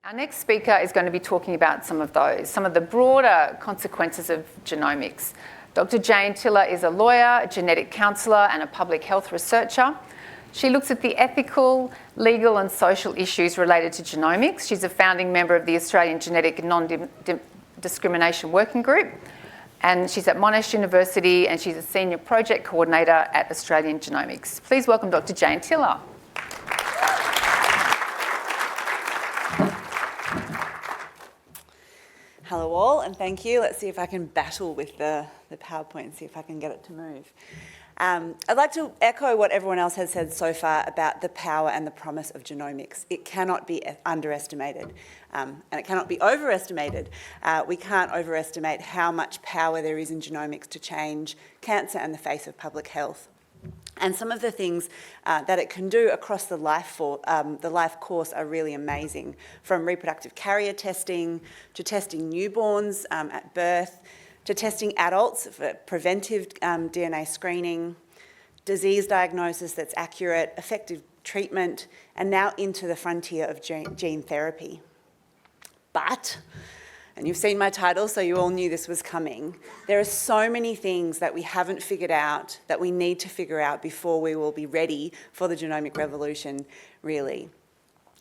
Our next speaker is going to be talking about some of the broader consequences of genomics. Dr. Jane Tiller is a lawyer, a genetic counsellor and a public health researcher. She looks at the ethical, legal and social issues related to genomics. She's a founding member of the Australian Genetic Non-Discrimination Working Group, and she's at Monash University and she's a senior project coordinator at Australian Genomics. Please welcome Dr. Jane Tiller. Hello all, and thank you. Let's see if I can battle with the PowerPoint and see if I can get it to move. I'd like to echo what everyone else has said so far about the power and the promise of genomics. It cannot be underestimated, and it cannot be overestimated. We can't overestimate how much power there is in genomics to change cancer and the face of public health. And some of the things that it can do across the life course are really amazing, from reproductive carrier testing to testing newborns at birth, to testing adults for preventive DNA screening, disease diagnosis that's accurate, effective treatment, and now into the frontier of gene therapy. But, and you've seen my title, so you all knew this was coming, there are so many things that we haven't figured out that we need to figure out before we will be ready for the genomic revolution, really.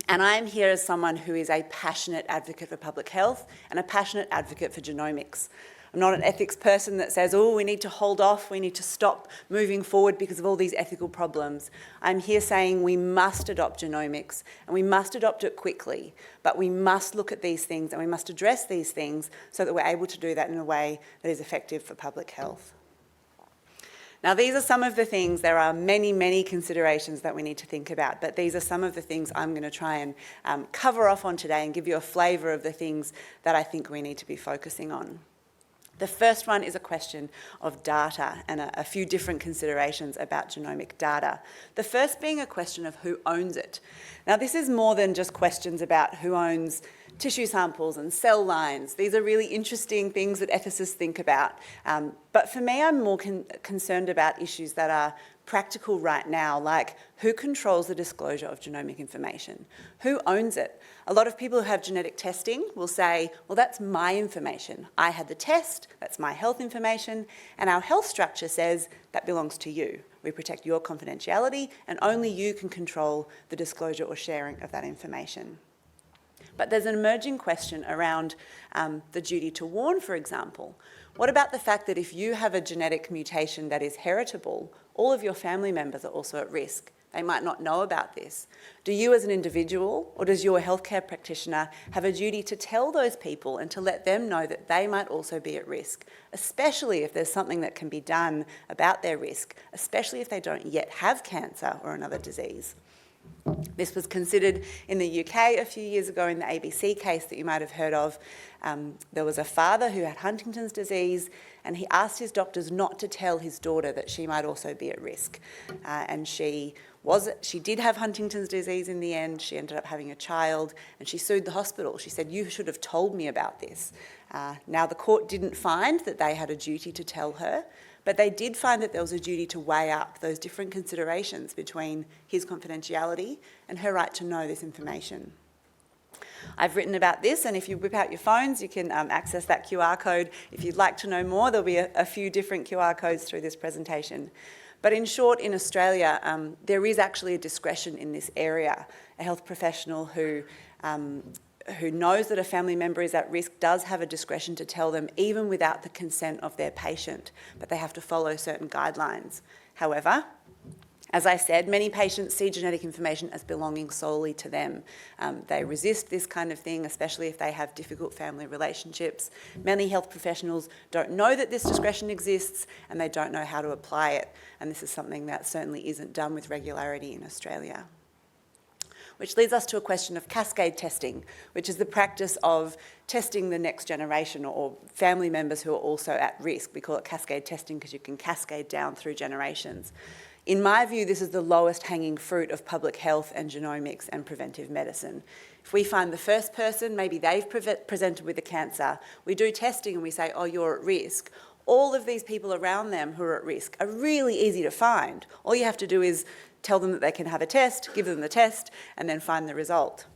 And I'm here as someone who is a passionate advocate for public health and a passionate advocate for genomics. I'm not an ethics person that says, oh, we need to hold off, we need to stop moving forward because of all these ethical problems. I'm here saying we must adopt genomics and we must adopt it quickly, but we must look at these things and we must address these things so that we're able to do that in a way that is effective for public health. Now, these are some of the things, there are many, many considerations that we need to think about, but these are some of the things I'm going to try and cover off on today and give you a flavour of the things that I think we need to be focusing on. The first one is a question of data and a few different considerations about genomic data. The first being a question of who owns it. Now, this is more than just questions about who owns tissue samples and cell lines. These are really interesting things that ethicists think about. But for me, I'm more concerned about issues that are practical right now, like who controls the disclosure of genomic information? Who owns it? A lot of people who have genetic testing will say, well, that's my information. I had the test, that's my health information, and our health structure says that belongs to you. We protect your confidentiality, and only you can control the disclosure or sharing of that information. But there's an emerging question around the duty to warn, for example. What about the fact that if you have a genetic mutation that is heritable, all of your family members are also at risk? They might not know about this. Do you as an individual, or does your healthcare practitioner have a duty to tell those people and to let them know that they might also be at risk, especially if there's something that can be done about their risk, especially if they don't yet have cancer or another disease? This was considered in the UK a few years ago in the ABC case that you might have heard of. There was a father who had Huntington's disease, and he asked his doctors not to tell his daughter that she might also be at risk. And she did have Huntington's disease in the end. She ended up having a child, and she sued the hospital. She said, you should have told me about this. Now, the court didn't find that they had a duty to tell her, but they did find that there was a duty to weigh up those different considerations between his confidentiality and her right to know this information. I've written about this, and if you whip out your phones, you can access that QR code. If you'd like to know more, there'll be a few different QR codes through this presentation. But in short, in Australia, there is actually a discretion in this area. A health professional who knows that a family member is at risk does have a discretion to tell them even without the consent of their patient, but they have to follow certain guidelines. However, as I said, many patients see genetic information as belonging solely to them. They resist this kind of thing, especially if they have difficult family relationships. Many health professionals don't know that this discretion exists and they don't know how to apply it. And this is something that certainly isn't done with regularity in Australia. Which leads us to a question of cascade testing, which is the practice of testing the next generation or family members who are also at risk. We call it cascade testing because you can cascade down through generations. In my view, this is the lowest hanging fruit of public health and genomics and preventive medicine. If we find the first person, maybe they've presented with a cancer, we do testing and we say, oh, you're at risk. All of these people around them who are at risk are really easy to find. All you have to do is tell them that they can have a test, give them the test, and then find the result.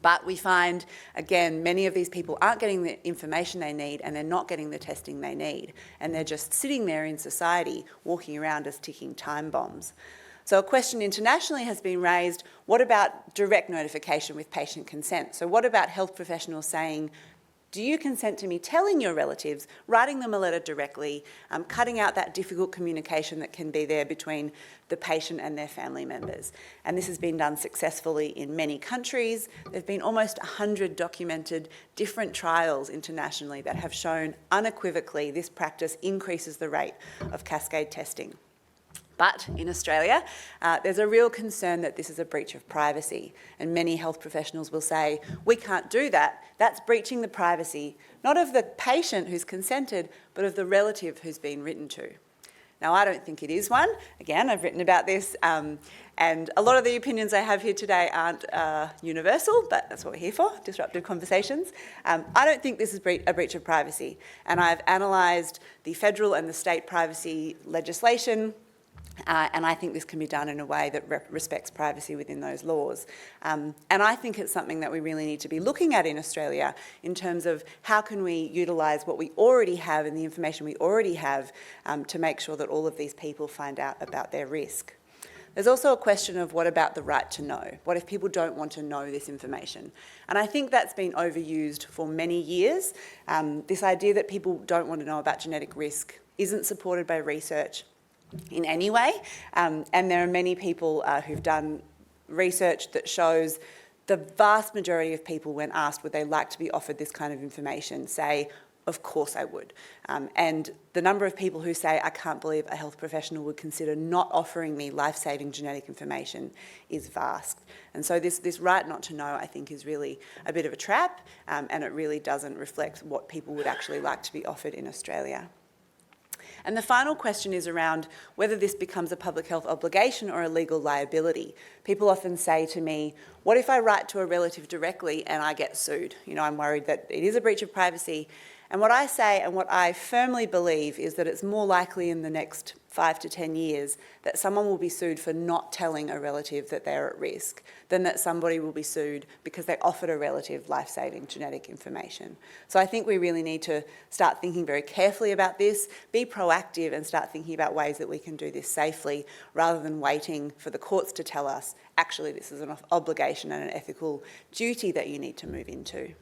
But we find, again, many of these people aren't getting the information they need and they're not getting the testing they need. And they're just sitting there in society, walking around as ticking time bombs. So a question internationally has been raised, what about direct notification with patient consent? So what about health professionals saying, do you consent to me telling your relatives, writing them a letter directly, cutting out that difficult communication that can be there between the patient and their family members? And this has been done successfully in many countries. There have been almost 100 documented different trials internationally that have shown unequivocally this practice increases the rate of cascade testing. But in Australia, there's a real concern that this is a breach of privacy. And many health professionals will say, we can't do that. That's breaching the privacy, not of the patient who's consented, but of the relative who's been written to. Now, I don't think it is one. Again, I've written about this, and a lot of the opinions I have here today aren't universal, but that's what we're here for, disruptive conversations. I don't think this is a breach of privacy. And I've analysed the federal and the state privacy legislation, and I think this can be done in a way that respects privacy within those laws. And I think it's something that we really need to be looking at in Australia in terms of how can we utilise what we already have and the information we already have to make sure that all of these people find out about their risk. There's also a question of what about the right to know? What if people don't want to know this information? And I think that's been overused for many years. This idea that people don't want to know about genetic risk isn't supported by research in any way, and there are many people who've done research that shows the vast majority of people, when asked would they like to be offered this kind of information, say, of course I would. And the number of people who say, I can't believe a health professional would consider not offering me life-saving genetic information is vast. And so this right not to know, I think, is really a bit of a trap, and it really doesn't reflect what people would actually like to be offered in Australia. And the final question is around whether this becomes a public health obligation or a legal liability. People often say to me, what if I write to a relative directly and I get sued? You know, I'm worried that it is a breach of privacy. And what I say and what I firmly believe is that it's more likely in the next 5 to 10 years that someone will be sued for not telling a relative that they're at risk than that somebody will be sued because they offered a relative life-saving genetic information. So I think we really need to start thinking very carefully about this, be proactive and start thinking about ways that we can do this safely rather than waiting for the courts to tell us, actually this is an obligation and an ethical duty that you need to move into.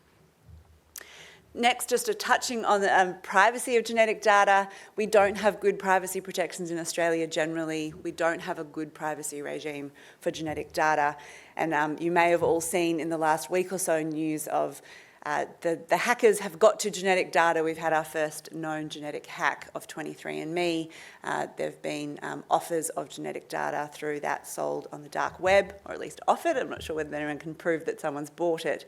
Next, just touching on the privacy of genetic data. We don't have good privacy protections in Australia generally. We don't have a good privacy regime for genetic data. And you may have all seen in the last week or so news of the hackers have got to genetic data. We've had our first known genetic hack of 23andMe. There have been offers of genetic data through that sold on the dark web, or at least offered. I'm not sure whether anyone can prove that someone's bought it.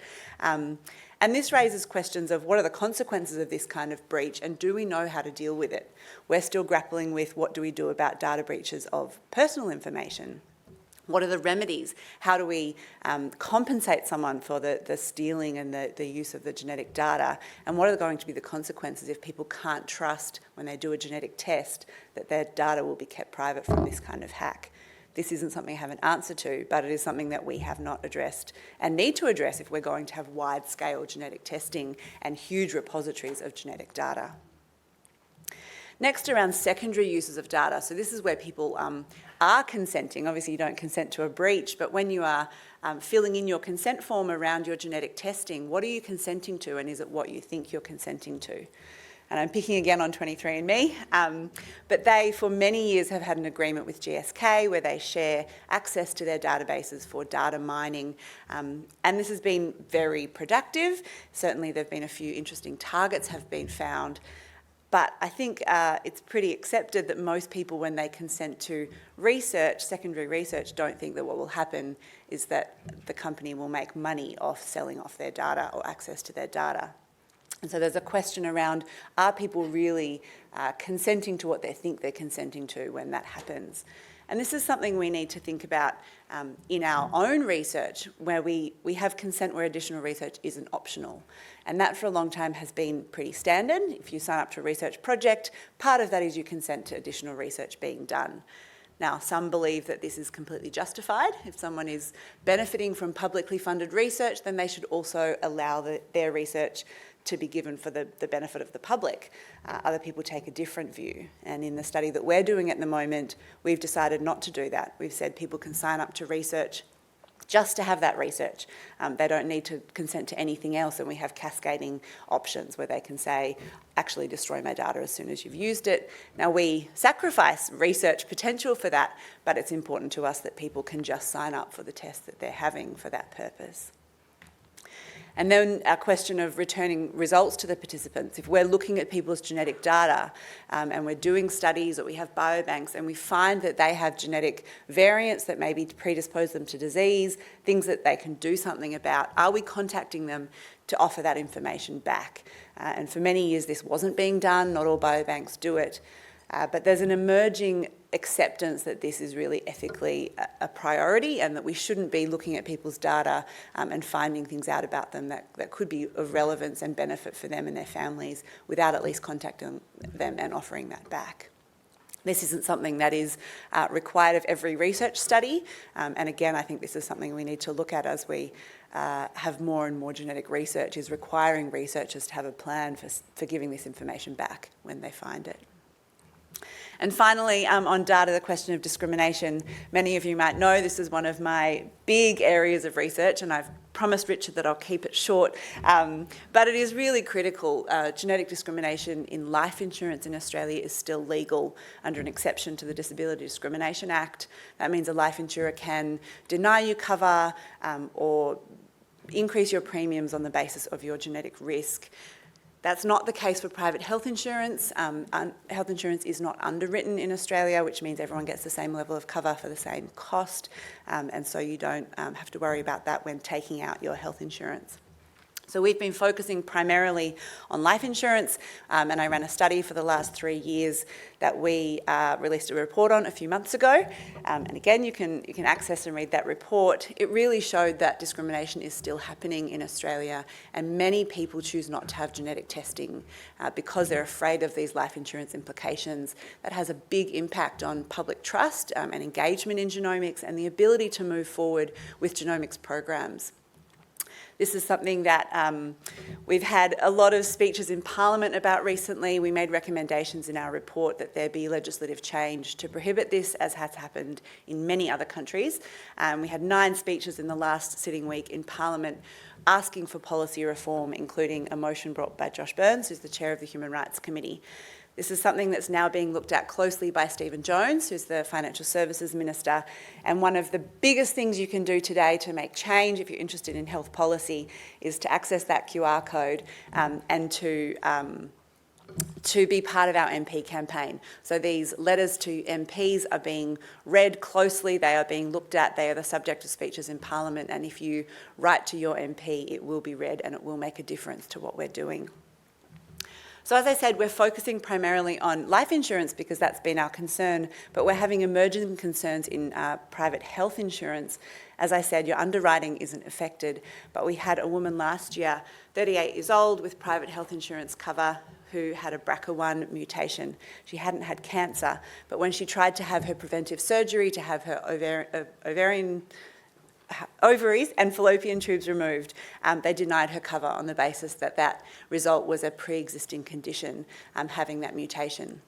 And this raises questions of what are the consequences of this kind of breach and do we know how to deal with it? We're still grappling with what do we do about data breaches of personal information? What are the remedies? How do we compensate someone for the stealing and the use of the genetic data? And what are going to be the consequences if people can't trust when they do a genetic test that their data will be kept private from this kind of hack? This isn't something I have an answer to, but it is something that we have not addressed and need to address if we're going to have wide-scale genetic testing and huge repositories of genetic data. Next, around secondary uses of data. So this is where people are consenting. Obviously, you don't consent to a breach, but when you are filling in your consent form around your genetic testing, what are you consenting to, and is it what you think you're consenting to? And I'm picking again on 23andMe, but they for many years have had an agreement with GSK where they share access to their databases for data mining, and this has been very productive. Certainly there have been a few interesting targets have been found, but I think it's pretty accepted that most people, when they consent to research, secondary research, don't think that what will happen is that the company will make money off selling off their data or access to their data. And so there's a question around, are people really consenting to what they think they're consenting to when that happens? And this is something we need to think about in our own research, where we have consent where additional research isn't optional. And that for a long time has been pretty standard. If you sign up to a research project, part of that is you consent to additional research being done. Now, some believe that this is completely justified. If someone is benefiting from publicly funded research, then they should also allow their research to be given for the benefit of the public. Other people take a different view. And in the study that we're doing at the moment, we've decided not to do that. We've said people can sign up to research just to have that research. They don't need to consent to anything else, and we have cascading options where they can say, actually destroy my data as soon as you've used it. Now, we sacrifice research potential for that, but it's important to us that people can just sign up for the test that they're having for that purpose. And then our question of returning results to the participants. If we're looking at people's genetic data and we're doing studies or we have biobanks and we find that they have genetic variants that maybe predispose them to disease, things that they can do something about, are we contacting them to offer that information back? And for many years this wasn't being done, not all biobanks do it. But there's an emerging acceptance that this is really ethically a priority and that we shouldn't be looking at people's data and finding things out about them that could be of relevance and benefit for them and their families without at least contacting them and offering that back. This isn't something that is required of every research study, and again, I think this is something we need to look at as we have more and more genetic research, is requiring researchers to have a plan for giving this information back when they find it. And finally, on data, the question of discrimination. Many of you might know this is one of my big areas of research, and I've promised Richard that I'll keep it short. But it is really critical. Genetic discrimination in life insurance in Australia is still legal under an exception to the Disability Discrimination Act. That means a life insurer can deny you cover or increase your premiums on the basis of your genetic risk. That's not the case for private health insurance. Health insurance is not underwritten in Australia, which means everyone gets the same level of cover for the same cost, and so you don't have to worry about that when taking out your health insurance. So we've been focusing primarily on life insurance, and I ran a study for the last 3 years that we released a report on a few months ago. And again, you can access and read that report. It really showed that discrimination is still happening in Australia, and many people choose not to have genetic testing because they're afraid of these life insurance implications. That has a big impact on public trust and engagement in genomics and the ability to move forward with genomics programs. This is something that we've had a lot of speeches in Parliament about recently. We made recommendations in our report that there be legislative change to prohibit this, as has happened in many other countries. We had 9 speeches in the last sitting week in Parliament asking for policy reform, including a motion brought by Josh Burns, who's the chair of the Human Rights Committee. This is something that's now being looked at closely by Stephen Jones, who's the Financial Services Minister. And one of the biggest things you can do today to make change, if you're interested in health policy, is to access that QR code and to be part of our MP campaign. So these letters to MPs are being read closely, they are being looked at, they are the subject of speeches in Parliament, and if you write to your MP, it will be read and it will make a difference to what we're doing. So as I said, we're focusing primarily on life insurance because that's been our concern, but we're having emerging concerns in private health insurance. As I said, your underwriting isn't affected, but we had a woman last year, 38 years old, with private health insurance cover, who had a BRCA1 mutation. She hadn't had cancer, but when she tried to have her preventive surgery to have her ovaries and fallopian tubes removed, they denied her cover on the basis that that result was a pre-existing condition, having that mutation.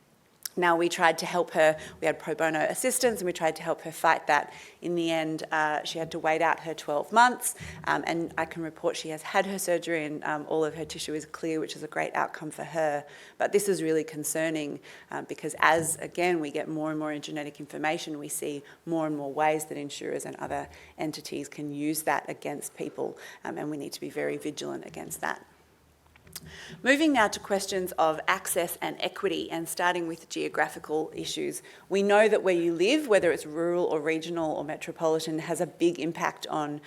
Now, we tried to help her, we had pro bono assistance, and we tried to help her fight that. In the end, she had to wait out her 12 months, and I can report she has had her surgery and all of her tissue is clear, which is a great outcome for her. But this is really concerning because as, again, we get more and more genetic information, we see more and more ways that insurers and other entities can use that against people, and we need to be very vigilant against that. Moving now to questions of access and equity, and starting with geographical issues. We know that where you live, whether it's rural or regional or metropolitan, has a big impact on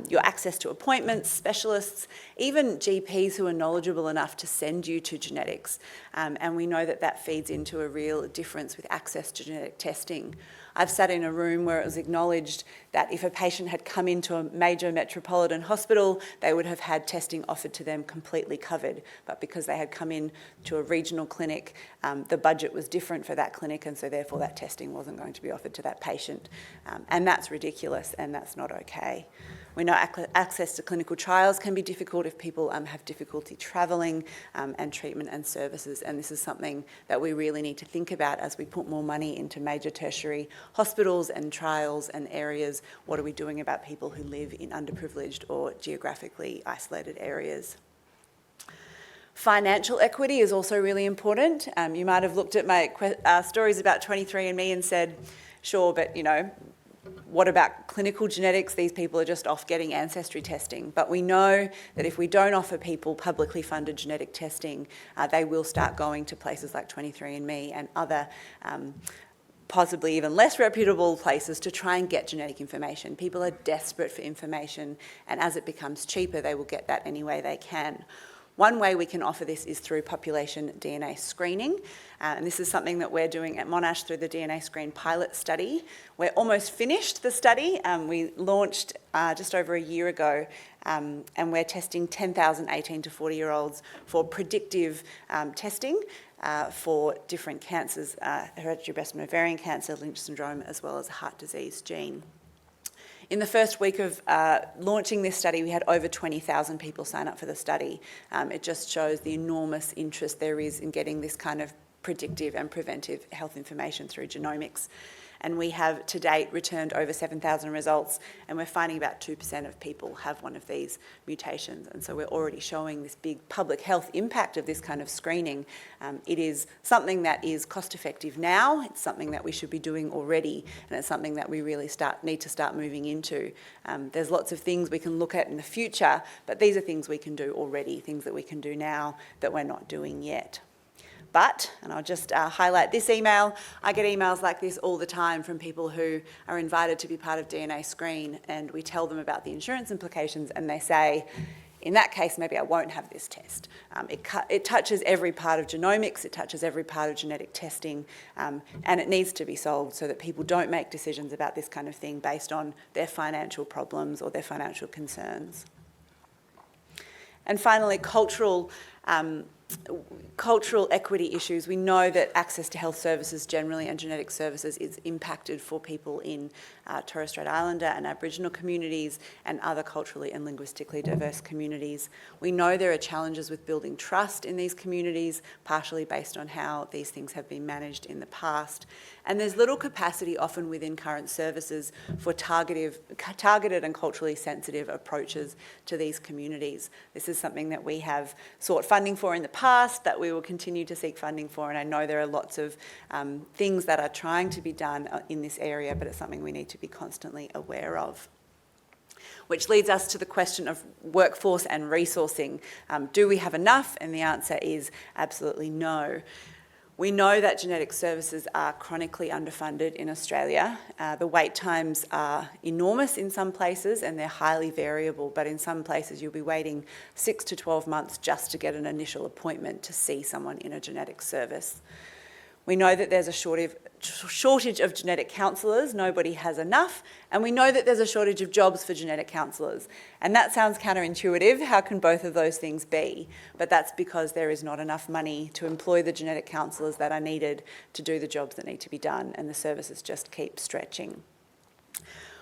your access to appointments, specialists, even GPs who are knowledgeable enough to send you to genetics. And we know that that feeds into a real difference with access to genetic testing. I've sat in a room where it was acknowledged that if a patient had come into a major metropolitan hospital, they would have had testing offered to them completely covered. But because they had come in to a regional clinic, the budget was different for that clinic, and so therefore that testing wasn't going to be offered to that patient. And that's ridiculous, and that's not okay. We know access to clinical trials can be difficult if people have difficulty travelling, and treatment and services, and this is something that we really need to think about as we put more money into major tertiary hospitals and trials and areas. What are we doing about people who live in underprivileged or geographically isolated areas? Financial equity is also really important. You might have looked at my stories about 23andMe and said, sure, but what about clinical genetics? These people are just off getting ancestry testing. But we know that if we don't offer people publicly funded genetic testing, they will start going to places like 23andMe and other possibly even less reputable places to try and get genetic information. People are desperate for information, and as it becomes cheaper, they will get that any way they can. One way we can offer this is through population DNA screening, and this is something that we're doing at Monash through the DNA Screen pilot study. We're almost finished the study. We launched just over a year ago, and we're testing 10,000 18 to 40-year-olds for predictive testing for different cancers, hereditary breast and ovarian cancer, Lynch syndrome, as well as a heart disease gene. In the first week of launching this study, we had over 20,000 people sign up for the study. It just shows the enormous interest there is in getting this kind of predictive and preventive health information through genomics. And we have to date returned over 7,000 results, and we're finding about 2% of people have one of these mutations. And so we're already showing this big public health impact of this kind of screening. It is something that is cost effective now, it's something that we should be doing already, and it's something that we really need to start moving into. There's lots of things we can look at in the future, but these are things we can do already, things that we can do now that we're not doing yet. But, and I'll just highlight this email, I get emails like this all the time from people who are invited to be part of DNA Screen, and we tell them about the insurance implications, and they say, in that case, maybe I won't have this test. It touches every part of genomics, it touches every part of genetic testing, and it needs to be solved so that people don't make decisions about this kind of thing based on their financial problems or their financial concerns. And finally, cultural equity issues. We know that access to health services generally and genetic services is impacted for people in Torres Strait Islander and Aboriginal communities and other culturally and linguistically diverse communities. We know there are challenges with building trust in these communities, partially based on how these things have been managed in the past. And there's little capacity often within current services for targeted and culturally sensitive approaches to these communities. This is something that we have sought funding for in the past, that we will continue to seek funding for, and I know there are lots of things that are trying to be done in this area, but it's something we need to be constantly aware of. Which leads us to the question of workforce and resourcing. Do we have enough? And the answer is absolutely no. We know that genetic services are chronically underfunded in Australia. The wait times are enormous in some places and they're highly variable, but in some places you'll be waiting 6 to 12 months just to get an initial appointment to see someone in a genetic service. We know that there's a shortage of genetic counsellors, nobody has enough, and we know that there's a shortage of jobs for genetic counsellors. And that sounds counterintuitive, how can both of those things be? But that's because there is not enough money to employ the genetic counsellors that are needed to do the jobs that need to be done, and the services just keep stretching.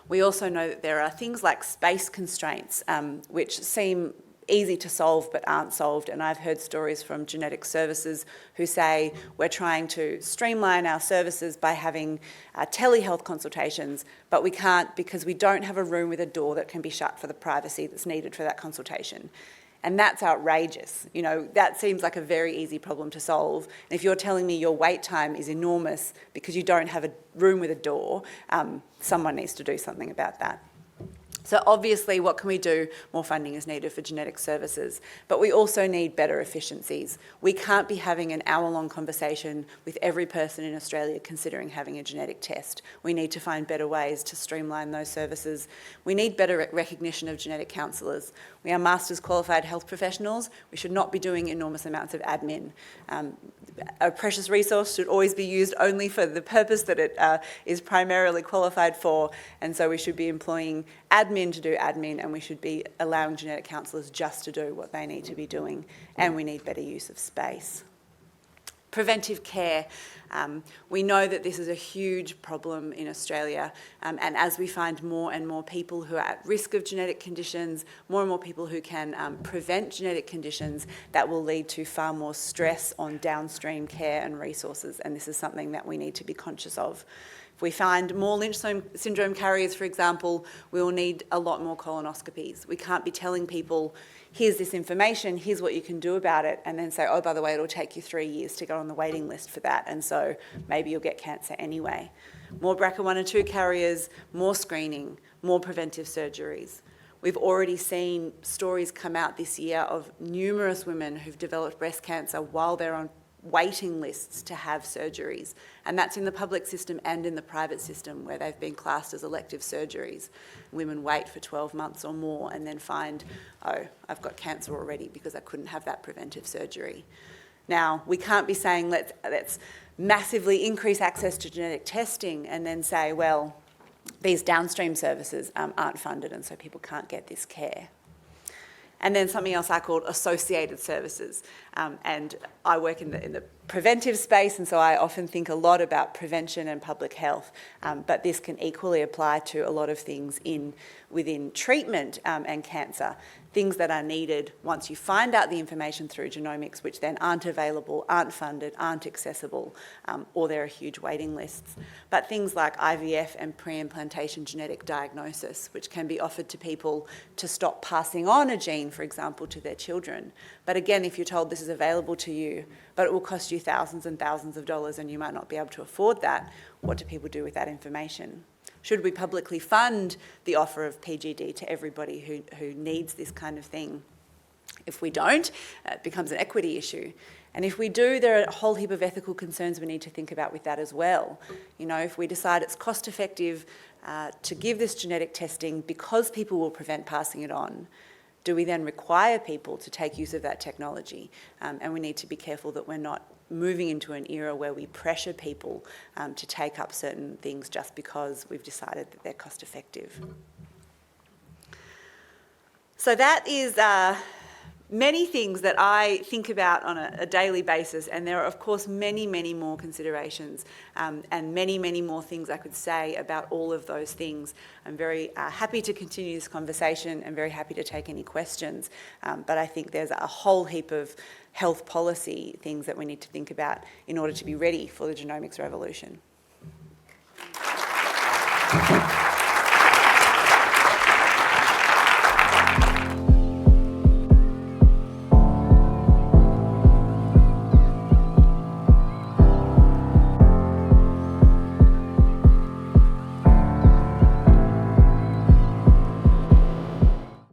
We also know that there are things like space constraints, which seem easy to solve but aren't solved, and I've heard stories from genetic services who say we're trying to streamline our services by having telehealth consultations, but we can't because we don't have a room with a door that can be shut for the privacy that's needed for that consultation. And that's outrageous. You know, that seems like a very easy problem to solve. And if you're telling me your wait time is enormous because you don't have a room with a door, someone needs to do something about that. So obviously, what can we do? More funding is needed for genetic services, but we also need better efficiencies. We can't be having an hour-long conversation with every person in Australia considering having a genetic test. We need to find better ways to streamline those services. We need better recognition of genetic counsellors. We are masters qualified health professionals. We should not be doing enormous amounts of admin. a precious resource should always be used only for the purpose that it is primarily qualified for, and so we should be employing admin to do admin, and we should be allowing genetic counsellors just to do what they need to be doing, and we need better use of space. Preventive care. We know that this is a huge problem in Australia, and as we find more and more people who are at risk of genetic conditions, more and more people who can prevent genetic conditions, that will lead to far more stress on downstream care and resources, and this is something that we need to be conscious of. If we find more Lynch syndrome carriers, for example, we will need a lot more colonoscopies. We can't be telling people, here's this information, here's what you can do about it, and then say, oh, by the way, it'll take you 3 years to get on the waiting list for that, and so maybe you'll get cancer anyway. More BRCA1 and 2 carriers, more screening, more preventive surgeries. We've already seen stories come out this year of numerous women who've developed breast cancer while they're on waiting lists to have surgeries, and that's in the public system and in the private system where they've been classed as elective surgeries. Women wait for 12 months or more and then find, oh, I've got cancer already because I couldn't have that preventive surgery. Now, we can't be saying let's massively increase access to genetic testing and then say, well, these downstream services aren't funded and so people can't get this care. And then something else I called associated services. And I work in the preventive space, and so I often think a lot about prevention and public health. But this can equally apply to a lot of things within treatment and cancer. Things that are needed once you find out the information through genomics, which then aren't available, aren't funded, aren't accessible, or there are huge waiting lists. But things like IVF and pre-implantation genetic diagnosis, which can be offered to people to stop passing on a gene, for example, to their children. But again, if you're told this is available to you, but it will cost you thousands and thousands of dollars and you might not be able to afford that, what do people do with that information? Should we publicly fund the offer of PGD to everybody who needs this kind of thing? If we don't, it becomes an equity issue. And if we do, there are a whole heap of ethical concerns we need to think about with that as well. You know, if we decide it's cost effective to give this genetic testing because people will prevent passing it on, do we then require people to take use of that technology? And we need to be careful that we're not moving into an era where we pressure people to take up certain things just because we've decided that they're cost effective. So that is many things that I think about on a daily basis, and there are of course many, many more considerations and many, many more things I could say about all of those things. I'm very happy to continue this conversation and very happy to take any questions, but I think there's a whole heap of health policy things that we need to think about in order to be ready for the genomics revolution.